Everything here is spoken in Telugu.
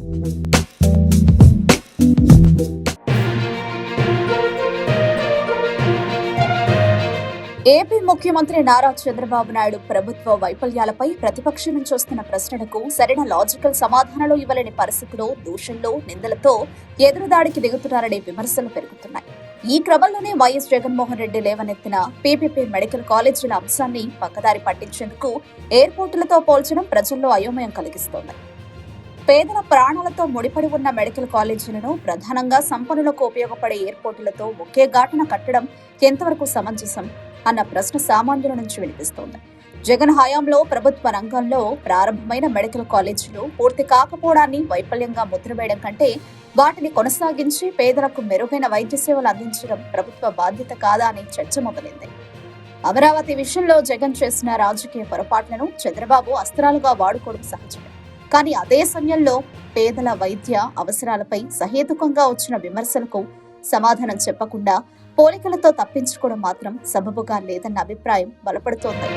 ఏపీ ముఖ్యమంత్రి నారా చంద్రబాబు నాయుడు ప్రభుత్వ వైఫల్యాలపై ప్రతిపక్షం నుంచి వస్తున్న ప్రశ్నలకు సరైన లాజికల్ సమాధానాలు ఇవ్వలేని పరిస్థితిలో దూషణలు, నిందలతో ఎదురుదాడికి దిగుతున్నారనే విమర్శలు పెరుగుతున్నాయి. ఈ క్రమంలోనే వైఎస్ జగన్మోహన్ రెడ్డి లేవనెత్తిన పీపీపీ మెడికల్ కాలేజీల అంశాన్ని పక్కదారి పట్టించేందుకు ఎయిర్పోర్టులతో పోల్చడం ప్రజల్లో అయోమయం కలిగిస్తోంది. పేదల ప్రాణాలతో ముడిపడి ఉన్న మెడికల్ కాలేజీలను ప్రధానంగా సంపన్నులకు ఉపయోగపడే ఎయిర్పోర్టులతో ఒకే ఘాటున కట్టడం ఎంతవరకు సమంజసం అన్న ప్రశ్న సామాన్యుల నుంచి వినిపిస్తోంది. జగన్ హయాంలో ప్రభుత్వ రంగంలో ప్రారంభమైన మెడికల్ కాలేజీలు పూర్తి కాకపోవడాన్ని వైఫల్యంగా ముద్రవేయడం కంటే వాటిని కొనసాగించి పేదలకు మెరుగైన వైద్య సేవలు అందించడం ప్రభుత్వ బాధ్యత కాదా అని చర్చ మొదలైంది. అమరావతి విషయంలో జగన్ చేసిన రాజకీయ పొరపాట్లను చంద్రబాబు అస్త్రాలుగా వాడుకోవడం సహజమే. కానీ అదే సమయంలో పేదల వైద్య అవసరాలపై సహేతుకంగా వచ్చిన విమర్శలకు సమాధానం చెప్పకుండా పోలికలతో తప్పించుకోవడం మాత్రం సబబుగా లేదన్న అభిప్రాయం బలపడుతోంది.